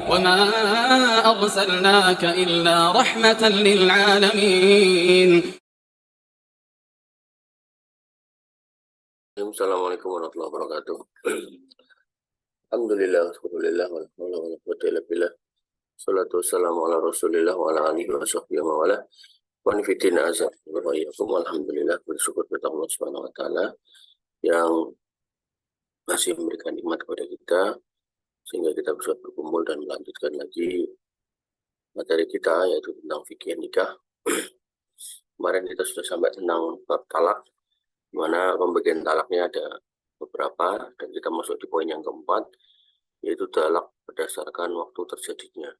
وما أرسلناك إلا رحمة للعالمين. Assalamualaikum warahmatullahi wabarakatuh. Alhamdulillah, alhamdulillah, wa la haula wa la quwwata illa billah. Salatu wassalamu ala Rasulillah wa ala alihi wa sahbihi wa wala. Wa nifidina azab wa iyyakum. Alhamdulillah, bersyukur kepada Allah Subhanahu wa taala yang masih memberikan nikmat kepada kita sehingga kita bisa berkumpul dan melanjutkan lagi materi kita, yaitu tentang fikih nikah. Kemarin kita sudah sampai tentang bab talak, di mana pembagian talaknya ada beberapa, dan kita masuk di poin yang keempat, yaitu talak berdasarkan waktu terjadinya.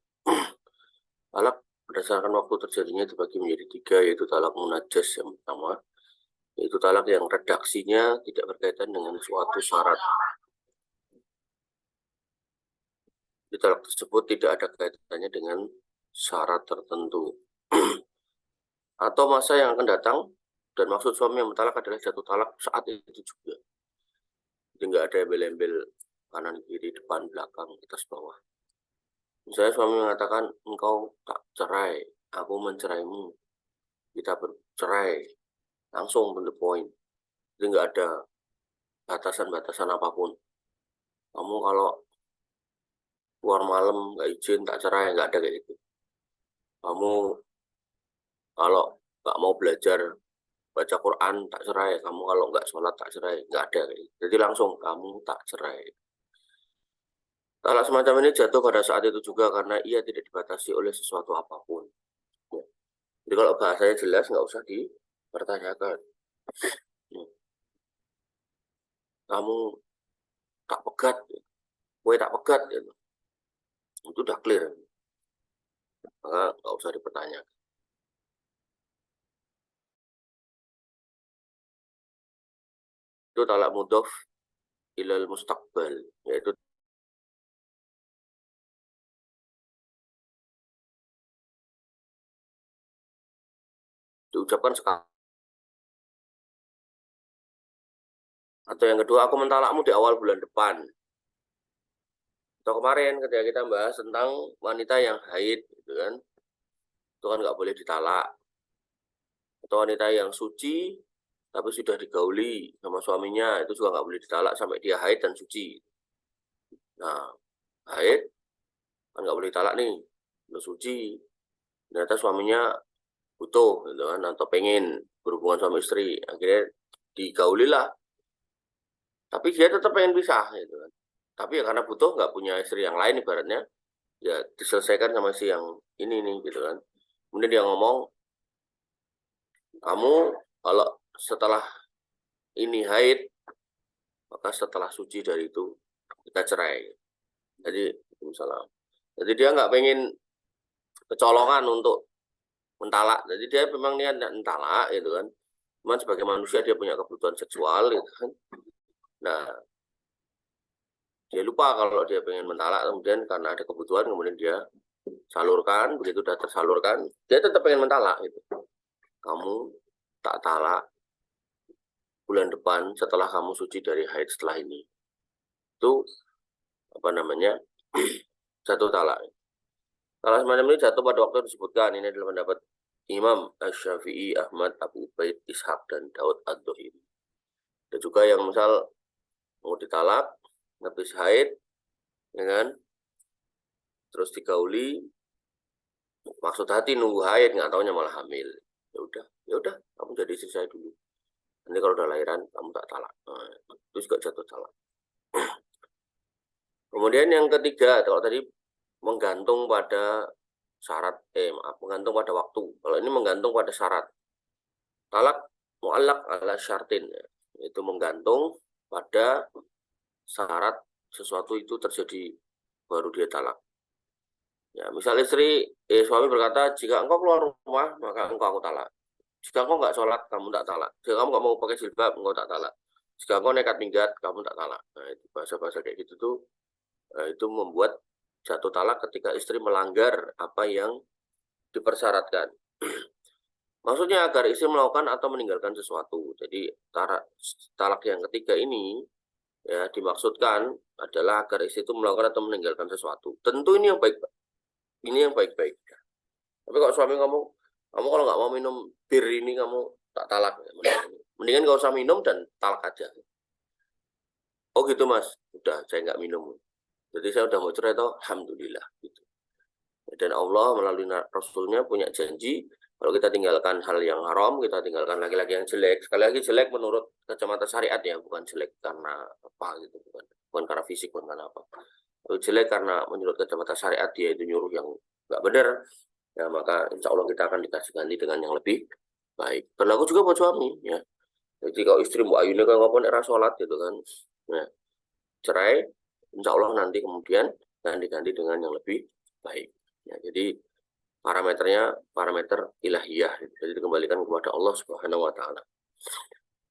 Talak berdasarkan waktu terjadinya dibagi menjadi tiga, yaitu talak munajas yang pertama, yaitu talak yang redaksinya tidak berkaitan dengan suatu syarat. Di talak tersebut tidak ada kaitannya dengan syarat tertentu atau masa yang akan datang, dan maksud suami yang mentalak adalah jatuh talak saat itu juga. Jadi nggak ada embel-embel kanan kiri depan belakang atas bawah. Misalnya suami mengatakan, engkau tak cerai, aku menceraimu, kita bercerai, langsung to the point. Jadi nggak ada batasan-batasan apapun. Kamu kalau keluar malam nggak izin tak cerai, nggak ada kayak gitu. Kamu kalau nggak mau belajar baca Quran tak cerai, kamu kalau nggak sholat tak cerai, nggak ada kayak gitu. Jadi langsung kamu tak cerai. Talak semacam ini jatuh pada saat itu juga karena ia tidak dibatasi oleh sesuatu apapun. Ya. Jadi kalau bahasanya jelas nggak usah dipertanyakan. Ya. Kamu tak pegat, gue tak pegat, gitu. Itu udah clear. Maka nggak usah dipertanyakan. Itu talak mudhof ilal mustaqbal, yaitu diucapkan sekarang. Atau yang kedua, aku mentalakmu di awal bulan depan. Atau kemarin ketika kita bahas tentang wanita yang haid, gitu kan, itu kan nggak boleh ditalak. Atau wanita yang suci tapi sudah digauli sama suaminya, itu juga nggak boleh ditalak sampai dia haid dan suci. Nah, haid kan nggak boleh ditalak nih, udah suci, ternyata suaminya butuh, gitu kan, atau pengen berhubungan sama istri, akhirnya digauli lah, tapi dia tetap pengen pisah, gitu kan. Tapi ya karena butuh, nggak punya istri yang lain ibaratnya, ya diselesaikan sama si yang ini nih, gitu kan. Kemudian dia ngomong, kamu kalau setelah ini haid, maka setelah suci dari itu kita cerai. Jadi misalnya, jadi dia nggak pengen kecolongan untuk mentalak. Jadi dia memang niat mentalak, gitu kan. Cuman sebagai manusia dia punya kebutuhan seksual, gitu kan. Nah, dia lupa kalau dia pengen mentalak, kemudian karena ada kebutuhan, kemudian dia salurkan, begitu udah tersalurkan, dia tetap pengen mentalak, gitu. Kamu tak talak bulan depan setelah kamu suci dari haid setelah ini. Itu apa namanya? Jatuh talak. Talak semacam ini jatuh pada waktu disebutkan. Ini adalah pendapat Imam Asy-Syafi'i, Ahmad, Abu Ubaid, Ishaq, dan Daud Ad-Dhuhiri. Ada juga yang misal mau ditalak, habis haid, ya kan? Terus digauli, maksud hati nunggu haid, nggak taunya malah hamil. Ya udah, kamu jadi istri saya dulu. Nanti kalau udah lahiran, kamu tak talak. Nah, itu juga jatuh talak. Kemudian yang ketiga, kalau tadi menggantung pada syarat, menggantung pada waktu. Kalau ini menggantung pada syarat. Talak mu'allaq ala syartin, itu menggantung pada syarat sesuatu itu terjadi baru dia talak. Ya, misal suami berkata, jika engkau keluar rumah maka engkau aku talak. Jika engkau nggak sholat, kamu tak talak. Jika kamu nggak mau pakai jilbab, engkau tak talak. Jika engkau nekat minggat, kamu tak talak. Nah, itu bahasa-bahasa kayak gitu tuh, itu membuat jatuh talak ketika istri melanggar apa yang dipersyaratkan. Maksudnya agar istri melakukan atau meninggalkan sesuatu. Jadi talak yang ketiga ini ya dimaksudkan adalah agar istri itu melakukan atau meninggalkan sesuatu. Tentu ini yang baik, ini yang baik-baik. Tapi kalau suami kamu kalau nggak mau minum bir ini kamu tak talak, mendingan nggak usah minum dan talak aja. Oh gitu mas, udah saya nggak minum. Jadi saya udah mau cerai toh, alhamdulillah gitu. Dan Allah melalui Rasulnya punya janji, kalau kita tinggalkan hal yang haram, kita tinggalkan laki-laki yang jelek. Sekali lagi jelek menurut kacamata syariat ya, bukan jelek karena apa gitu, bukan karena fisik, bukan karena apa. Kalau jelek karena menurut kacamata syariat dia itu nyuruh yang nggak benar, ya maka insya Allah kita akan dikasih ganti dengan yang lebih baik. Berlaku juga buat suami ya. Jadi kalau istri Bu Ayu ini kan ngapun era sholat gitu kan, nah cerai, insya Allah nanti kemudian akan diganti dengan yang lebih baik. Ya, jadi parameternya parameter ilahiyah, jadi dikembalikan kepada Allah Subhanahu wa taala.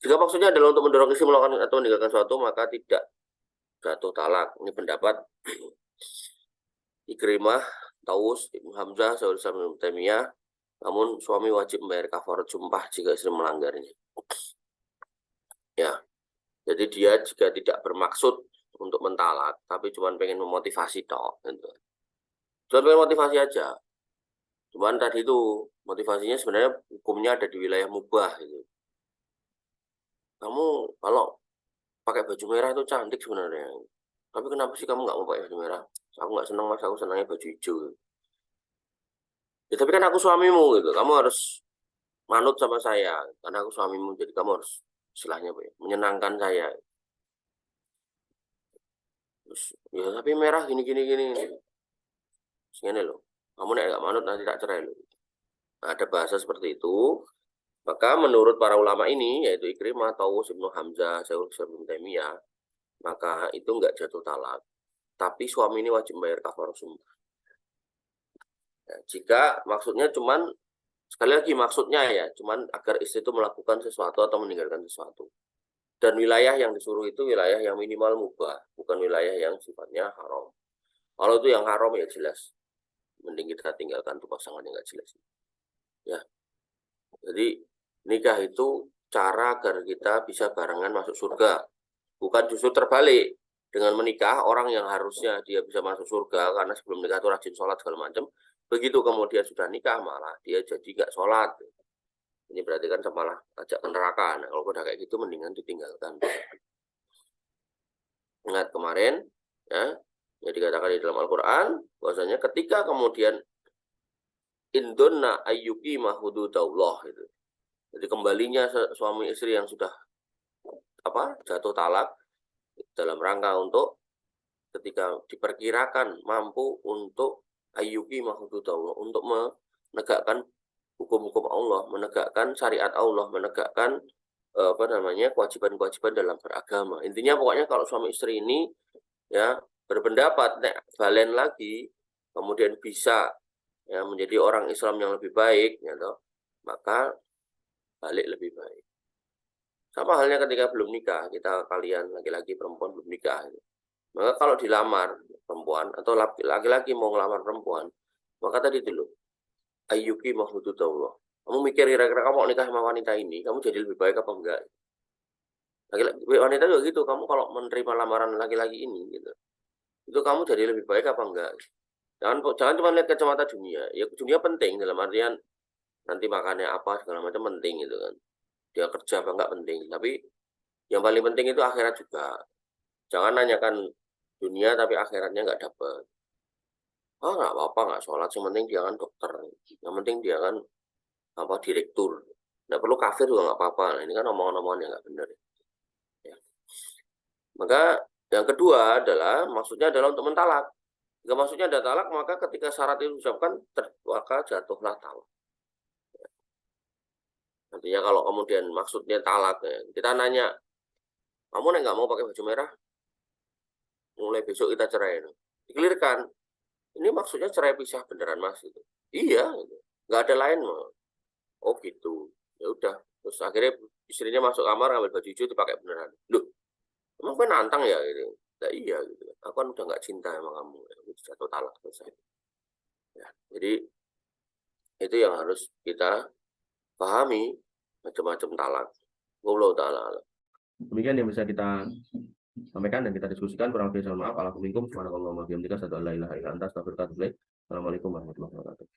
Jika maksudnya adalah untuk mendorong istri melakukan atau meninggalkan sesuatu, maka tidak jatuh talak. Ini pendapat Ikrimah, Taus, Ibnu Hamzah, Syaikhul Islam Ibnu Taimiyah. Namun suami wajib membayar kafarat sumpah jika istri melanggarnya. Ya, jadi dia jika tidak bermaksud untuk mentalak, tapi cuma pengen memotivasi toh, gitu. Cuma pengen motivasi aja. Cuman tadi itu motivasinya sebenarnya hukumnya ada di wilayah mubah gitu. Kamu kalau pakai baju merah itu cantik sebenarnya. Tapi kenapa sih kamu nggak mau pakai baju merah? Aku nggak senang mas, aku senangnya baju hijau. Ya tapi kan aku suamimu gitu. Kamu harus manut sama saya karena aku suamimu. Jadi kamu harus istilahnya apa ya, menyenangkan saya. Terus, ya tapi merah gini. Segini loh. Kamu nek nggak manut nanti tak cerai loh. Nah, ada bahasa seperti itu. Maka menurut para ulama ini, yaitu Ikrimah, Taus, Ibnu Hamzah, Syaikhul Islam Ibnu Taimiyah, maka itu nggak jatuh talak. Tapi suami ini wajib bayar kafarah sumpah. Ya, jika maksudnya cuman, sekali lagi maksudnya ya, cuman agar istri itu melakukan sesuatu atau meninggalkan sesuatu. Dan wilayah yang disuruh itu wilayah yang minimal mubah, bukan wilayah yang sifatnya haram. Kalau itu yang haram ya jelas, mending kita tinggalkan tuh pasangan yang nggak jelas. Ya, jadi nikah itu cara agar kita bisa barengan masuk surga. Bukan justru terbalik. Dengan menikah, orang yang harusnya dia bisa masuk surga karena sebelum nikah itu rajin sholat segala macam. Begitu kemudian sudah nikah malah dia jadi nggak sholat. Ini berarti kan malah ajak ke neraka. Nah, kalau udah kayak gitu mendingan ditinggalkan. Ingat kemarin ya, yang dikatakan di dalam Al-Quran bahwasanya ketika kemudian indonna ayyuki mahududallah itu. Jadi kembalinya suami istri yang sudah jatuh talak dalam rangka untuk ketika diperkirakan mampu untuk ayyuki mahududallah, untuk menegakkan hukum-hukum Allah, menegakkan syariat Allah, menegakkan kewajiban-kewajiban dalam beragama. Intinya pokoknya kalau suami istri ini ya berpendapat balen lagi, kemudian bisa ya menjadi orang Islam yang lebih baik, ya toh, maka balik lebih baik. Sama halnya ketika belum nikah, kita kalian laki-laki perempuan belum nikah. Maka kalau dilamar perempuan atau laki-laki mau ngelamar perempuan, maka tadi dulu ayyuki mahududallah. Kamu mikir kira-kira kamu mau nikah sama wanita ini, kamu jadi lebih baik apa enggak? Laki-laki, wanita juga gitu, kamu kalau menerima lamaran laki-laki ini gitu, itu kamu jadi lebih baik apa enggak? Jangan cuma lihat kacamata dunia. Ya dunia penting dalam artian nanti makannya apa segala macam penting gitu kan. Dia kerja apa enggak penting, tapi yang paling penting itu akhirat juga. Jangan nanyakan dunia tapi akhiratnya enggak dapat. Ah nggak apa-apa nggak sholat, yang penting dia kan dokter, yang penting dia kan direktur. Nggak perlu kafir juga nggak apa-apa. Nah, ini kan omongan-omongan yang nggak benar. Ya. Maka yang kedua adalah maksudnya adalah untuk mentalak. Jika maksudnya ada talak, maka ketika syarat itu diucapkan, maka jatuhlah talak. Nantinya kalau kemudian maksudnya talak, ya, kita nanya, kamu nggak mau pakai baju merah? Mulai besok kita cerai. Dikelirkan. Ini maksudnya cerai pisah beneran mas? Gitu. Iya, gitu. Nggak ada lain. Oh gitu. Ya udah. Terus akhirnya istrinya masuk kamar ngambil baju hijau dipakai beneran. Loh, emang gue nantang ya? Gitu. Nah, iya gitu. Aku kan udah nggak cinta sama kamu. Itu jatuh talak selesai. Ya, jadi itu yang harus kita pahami, macam-macam talak. Wallahu ta'ala. Demikian yang bisa kita sampaikan dan kita diskusikan. Kurang lebih mohon maaf. Assalamualaikum warahmatullahi wabarakatuh. Assalamualaikum warahmatullahi wabarakatuh.